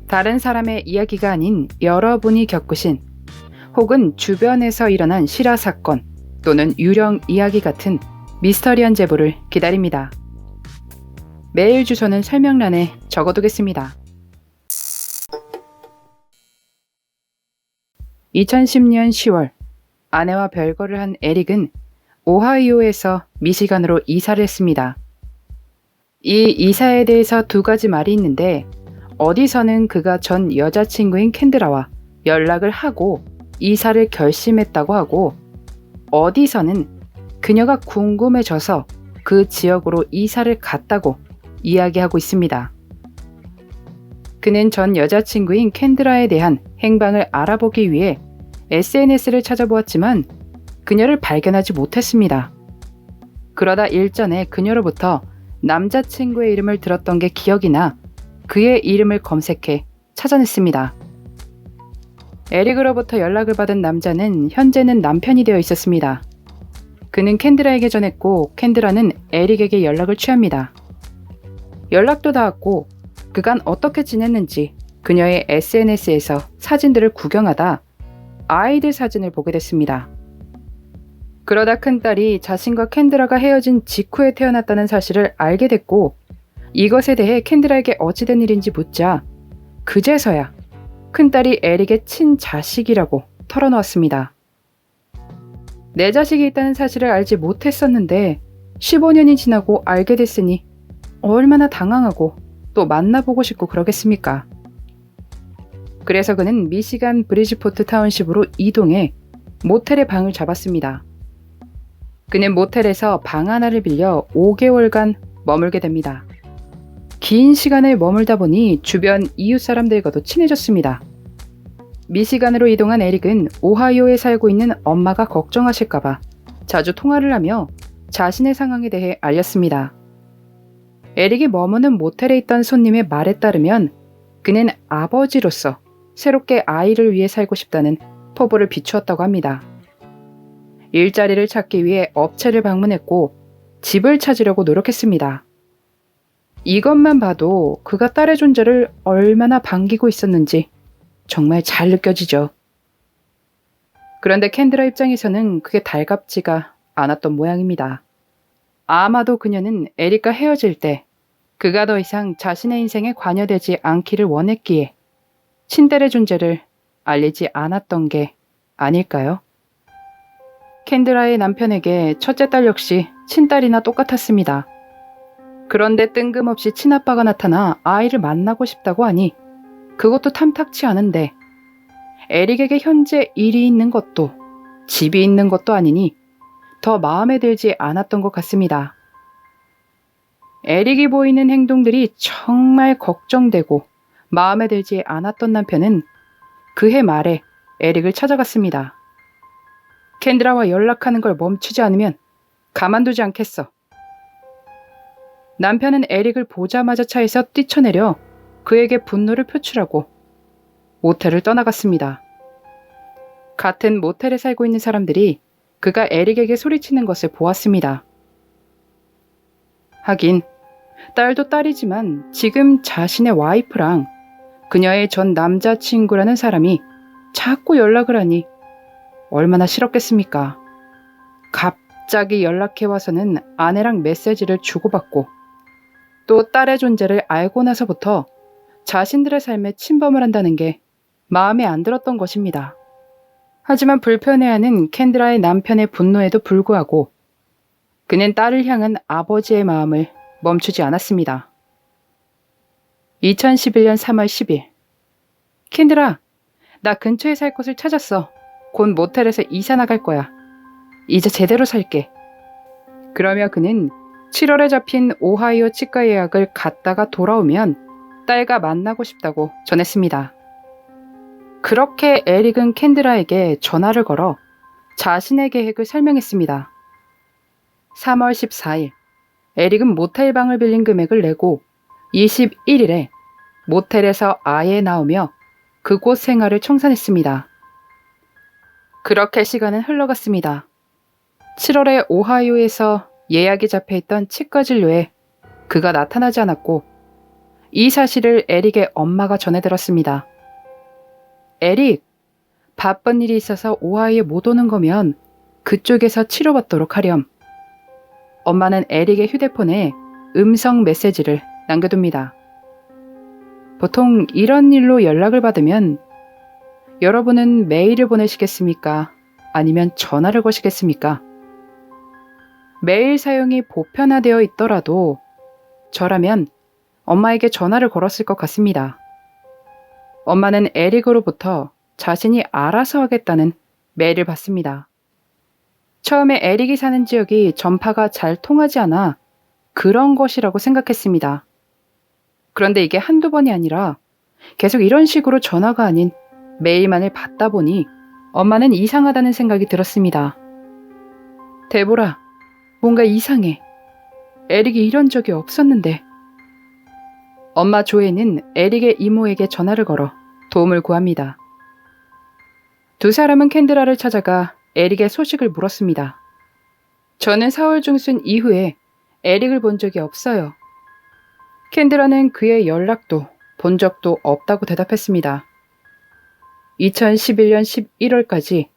다른 사람의 이야기가 아닌 여러분이 겪으신 혹은 주변에서 일어난 실화 사건 또는 유령 이야기 같은 미스터리한 제보를 기다립니다. 메일 주소는 설명란에 적어두겠습니다. 2010년 10월 아내와 별거를 한 에릭은 오하이오에서 미시간으로 이사를 했습니다. 이 이사에 대해서 두 가지 말이 있는데 어디서는 그가 전 여자친구인 캔드라와 연락을 하고 이사를 결심했다고 하고 어디서는 그녀가 궁금해져서 그 지역으로 이사를 갔다고 이야기하고 있습니다. 그는 전 여자친구인 캔드라에 대한 행방을 알아보기 위해 SNS를 찾아보았지만 그녀를 발견하지 못했습니다. 그러다 일전에 그녀로부터 남자친구의 이름을 들었던 게 기억이 나 그의 이름을 검색해 찾아냈습니다. 에릭으로부터 연락을 받은 남자는 현재는 남편이 되어 있었습니다. 그는 캔드라에게 전했고 캔드라는 에릭에게 연락을 취합니다. 연락도 닿았고 그간 어떻게 지냈는지 그녀의 SNS에서 사진들을 구경하다 아이들 사진을 보게 됐습니다. 그러다 큰딸이 자신과 캔드라가 헤어진 직후에 태어났다는 사실을 알게 됐고 이것에 대해 캔드라에게 어찌된 일인지 묻자 그제서야 큰딸이 에릭의 친자식이라고 털어놓았습니다. 내 자식이 있다는 사실을 알지 못했었는데 15년이 지나고 알게 됐으니 얼마나 당황하고 또 만나보고 싶고 그러겠습니까? 그래서 그는 미시간 브리지포트 타운십으로 이동해 모텔에 방을 잡았습니다. 그는 모텔에서 방 하나를 빌려 5개월간 머물게 됩니다. 긴 시간을 머물다 보니 주변 이웃 사람들과도 친해졌습니다. 미시간으로 이동한 에릭은 오하이오에 살고 있는 엄마가 걱정하실까봐 자주 통화를 하며 자신의 상황에 대해 알렸습니다. 에릭이 머무는 모텔에 있던 손님의 말에 따르면 그는 아버지로서 새롭게 아이를 위해 살고 싶다는 포부를 비추었다고 합니다. 일자리를 찾기 위해 업체를 방문했고 집을 찾으려고 노력했습니다. 이것만 봐도 그가 딸의 존재를 얼마나 반기고 있었는지 정말 잘 느껴지죠. 그런데 캔드라 입장에서는 그게 달갑지가 않았던 모양입니다. 아마도 그녀는 에릭과 헤어질 때 그가 더 이상 자신의 인생에 관여되지 않기를 원했기에 친딸의 존재를 알리지 않았던 게 아닐까요? 캔드라의 남편에게 첫째 딸 역시 친딸이나 똑같았습니다. 그런데 뜬금없이 친아빠가 나타나 아이를 만나고 싶다고 하니 그것도 탐탁치 않은데 에릭에게 현재 일이 있는 것도 집이 있는 것도 아니니 더 마음에 들지 않았던 것 같습니다. 에릭이 보이는 행동들이 정말 걱정되고 마음에 들지 않았던 남편은 그해 말에 에릭을 찾아갔습니다. 캔드라와 연락하는 걸 멈추지 않으면 가만두지 않겠어. 남편은 에릭을 보자마자 차에서 뛰쳐내려 그에게 분노를 표출하고 모텔을 떠나갔습니다. 같은 모텔에 살고 있는 사람들이 그가 에릭에게 소리치는 것을 보았습니다. 하긴 딸도 딸이지만 지금 자신의 와이프랑 그녀의 전 남자친구라는 사람이 자꾸 연락을 하니 얼마나 싫었겠습니까? 갑자기 연락해와서는 아내랑 메시지를 주고받고 또 딸의 존재를 알고 나서부터 자신들의 삶에 침범을 한다는 게 마음에 안 들었던 것입니다. 하지만 불편해하는 캔드라의 남편의 분노에도 불구하고 그는 딸을 향한 아버지의 마음을 멈추지 않았습니다. 2011년 3월 10일 캔드라, 나 근처에 살 곳을 찾았어. 곧 모텔에서 이사 나갈 거야. 이제 제대로 살게. 그러며 그는 7월에 잡힌 오하이오 치과 예약을 갔다가 돌아오면 딸과 만나고 싶다고 전했습니다. 그렇게 에릭은 캔드라에게 전화를 걸어 자신의 계획을 설명했습니다. 3월 14일 에릭은 모텔방을 빌린 금액을 내고 21일에 모텔에서 아예 나오며 그곳 생활을 청산했습니다. 그렇게 시간은 흘러갔습니다. 7월에 오하이오에서 예약이 잡혀있던 치과 진료에 그가 나타나지 않았고 이 사실을 에릭의 엄마가 전해 들었습니다. 에릭, 바쁜 일이 있어서 오하이에 못 오는 거면 그쪽에서 치료받도록 하렴. 엄마는 에릭의 휴대폰에 음성 메시지를 남겨둡니다. 보통 이런 일로 연락을 받으면 여러분은 메일을 보내시겠습니까? 아니면 전화를 거시겠습니까? 메일 사용이 보편화되어 있더라도 저라면 엄마에게 전화를 걸었을 것 같습니다. 엄마는 에릭으로부터 자신이 알아서 하겠다는 메일을 받습니다. 처음에 에릭이 사는 지역이 전파가 잘 통하지 않아 그런 것이라고 생각했습니다. 그런데 이게 한두 번이 아니라 계속 이런 식으로 전화가 아닌 메일만을 받다 보니 엄마는 이상하다는 생각이 들었습니다. 데보라, 뭔가 이상해. 에릭이 이런 적이 없었는데. 엄마 조에는 에릭의 이모에게 전화를 걸어 도움을 구합니다. 두 사람은 캔드라를 찾아가 에릭의 소식을 물었습니다. 저는 4월 중순 이후에 에릭을 본 적이 없어요. 캔드라는 그의 연락도 본 적도 없다고 대답했습니다. 2011년 11월까지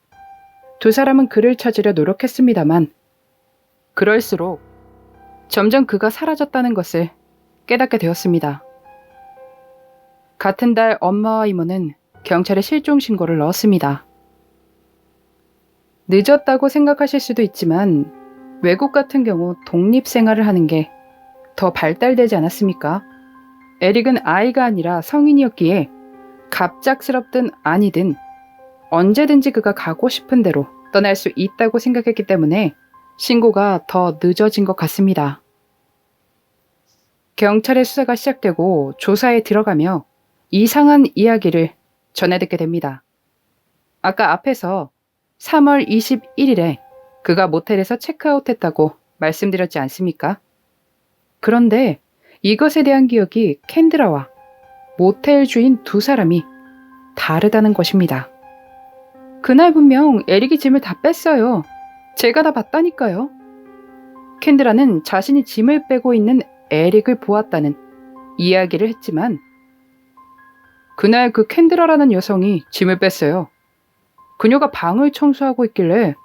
두 사람은 그를 찾으려 노력했습니다만 그럴수록 점점 그가 사라졌다는 것을 깨닫게 되었습니다. 같은 달 엄마와 이모는 경찰에 실종 신고를 넣었습니다. 늦었다고 생각하실 수도 있지만 외국 같은 경우 독립생활을 하는 게 더 발달되지 않았습니까? 에릭은 아이가 아니라 성인이었기에 갑작스럽든 아니든 언제든지 그가 가고 싶은 대로 떠날 수 있다고 생각했기 때문에 신고가 더 늦어진 것 같습니다. 경찰의 수사가 시작되고 조사에 들어가며 이상한 이야기를 전해 듣게 됩니다. 아까 앞에서 3월 21일에 그가 모텔에서 체크아웃했다고 말씀드렸지 않습니까? 그런데 이것에 대한 기억이 캔드라와 모텔 주인 두 사람이 다르다는 것입니다. 그날 분명 에릭이 짐을 다 뺐어요. 제가 다 봤다니까요. 캔드라는 자신이 짐을 빼고 있는 에릭을 보았다는 이야기를 했지만 그날 그 캔드라라는 여성이 짐을 뺐어요. 그녀가 방을 청소하고 있길래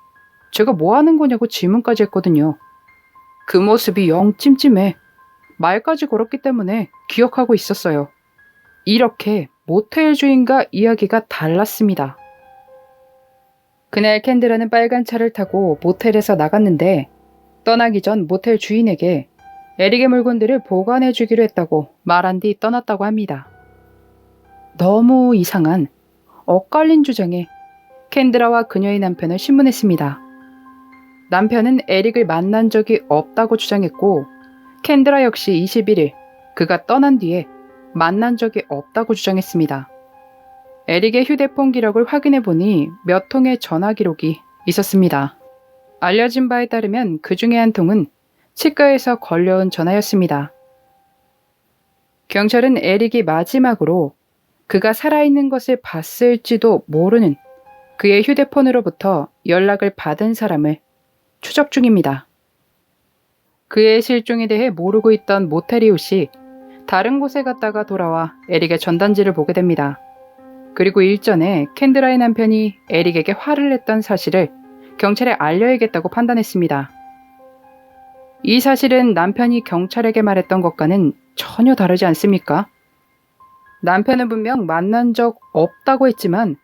제가 뭐 하는 거냐고 질문까지 했거든요. 그 모습이 영 찜찜해 말까지 걸었기 때문에 기억하고 있었어요. 이렇게 모텔 주인과 이야기가 달랐습니다. 그날 캔드라는 빨간 차를 타고 모텔에서 나갔는데 떠나기 전 모텔 주인에게 에릭의 물건들을 보관해 주기로 했다고 말한 뒤 떠났다고 합니다. 너무 이상한 엇갈린 주장에 캔드라와 그녀의 남편을 신문했습니다. 남편은 에릭을 만난 적이 없다고 주장했고 캔드라 역시 21일 그가 떠난 뒤에 만난 적이 없다고 주장했습니다. 에릭의 휴대폰 기록을 확인해 보니 몇 통의 전화 기록이 있었습니다. 알려진 바에 따르면 그 중에 한 통은 치과에서 걸려온 전화였습니다. 경찰은 에릭이 마지막으로 그가 살아있는 것을 봤을지도 모르는 그의 휴대폰으로부터 연락을 받은 사람을 추적 중입니다. 그의 실종에 대해 모르고 있던 모테리우씨 다른 곳에 갔다가 돌아와 에릭의 전단지를 보게 됩니다. 그리고 일전에 캔드라의 남편이 에릭에게 화를 냈던 사실을 경찰에 알려야겠다고 판단했습니다. 이 사실은 남편이 경찰에게 말했던 것과는 전혀 다르지 않습니까? 남편은 분명 만난 적 없다고 했지만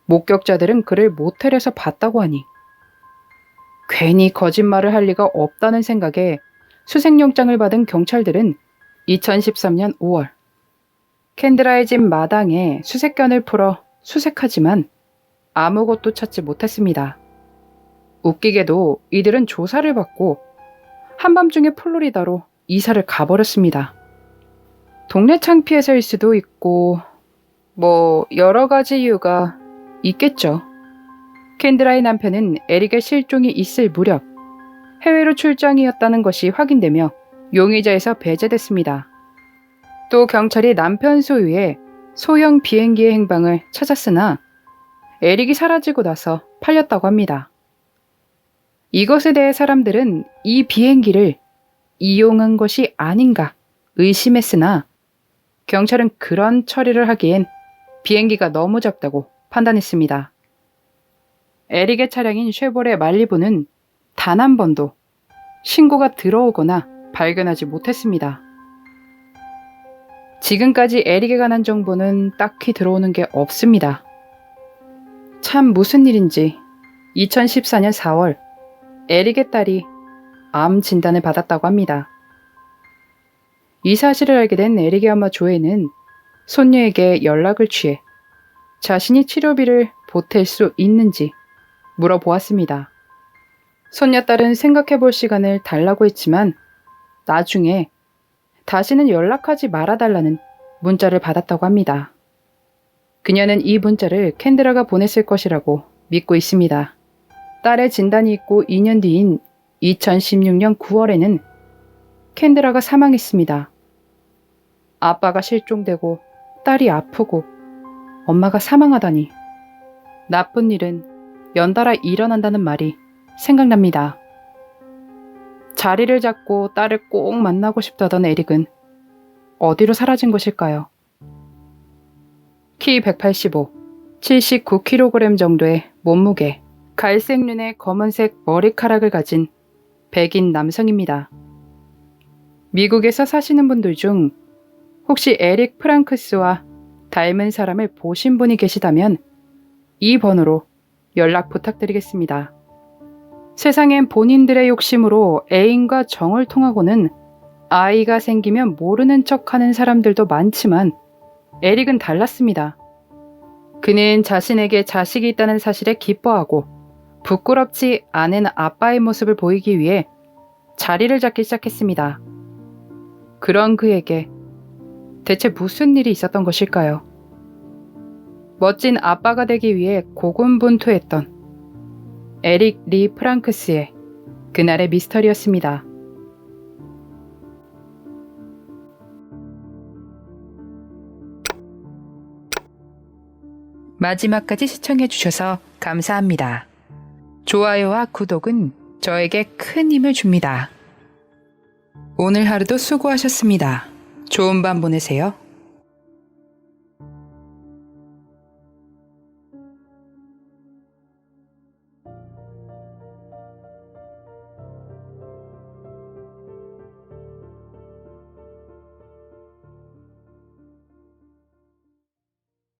목격자들은 그를 모텔에서 봤다고 하니 괜히 거짓말을 할 리가 없다는 생각에 수색영장을 받은 경찰들은 2013년 5월 캔드라의 집 마당에 수색견을 풀어 수색하지만 아무것도 찾지 못했습니다. 웃기게도 이들은 조사를 받고 한밤중에 플로리다로 이사를 가버렸습니다. 동네 창피해서일 수도 있고 뭐 여러 가지 이유가 있겠죠. 캔드라의 남편은 에릭의 실종이 있을 무렵 해외로 출장이었다는 것이 확인되며 용의자에서 배제됐습니다. 또 경찰이 남편 소유의 소형 비행기의 행방을 찾았으나 에릭이 사라지고 나서 팔렸다고 합니다. 이것에 대해 사람들은 이 비행기를 이용한 것이 아닌가 의심했으나 경찰은 그런 처리를 하기엔 비행기가 너무 작다고 판단했습니다. 에릭의 차량인 쉐보레 말리부는 단 한 번도 신고가 들어오거나 발견하지 못했습니다. 지금까지 에릭에 관한 정보는 딱히 들어오는 게 없습니다. 참 무슨 일인지 2014년 4월 에릭의 딸이 암 진단을 받았다고 합니다. 이 사실을 알게 된 에릭의 엄마 조에는 손녀에게 연락을 취해 자신이 치료비를 보탤 수 있는지 물어보았습니다. 손녀딸은 생각해볼 시간을 달라고 했지만 나중에 다시는 연락하지 말아달라는 문자를 받았다고 합니다. 그녀는 이 문자를 캔드라가 보냈을 것이라고 믿고 있습니다. 딸의 진단이 있고 2년 뒤인 2016년 9월에는 캔드라가 사망했습니다. 아빠가 실종되고 딸이 아프고 엄마가 사망하다니. 나쁜 일은 연달아 일어난다는 말이 생각납니다. 자리를 잡고 딸을 꼭 만나고 싶다던 에릭은 어디로 사라진 것일까요? 키 185, 79kg 정도의 몸무게, 갈색 눈에 검은색 머리카락을 가진 백인 남성입니다. 미국에서 사시는 분들 중 혹시 에릭 프랑크스와 닮은 사람을 보신 분이 계시다면 이 번호로 연락 부탁드리겠습니다. 세상엔 본인들의 욕심으로 애인과 정을 통하고는 아이가 생기면 모르는 척하는 사람들도 많지만 에릭은 달랐습니다. 그는 자신에게 자식이 있다는 사실에 기뻐하고 부끄럽지 않은 아빠의 모습을 보이기 위해 자리를 잡기 시작했습니다. 그런 그에게 대체 무슨 일이 있었던 것일까요? 멋진 아빠가 되기 위해 고군분투했던 에릭 리 프랑크스의 그날의 미스터리였습니다. 마지막까지 시청해주셔서 감사합니다. 좋아요와 구독은 저에게 큰 힘을 줍니다. 오늘 하루도 수고하셨습니다. 좋은 밤 보내세요.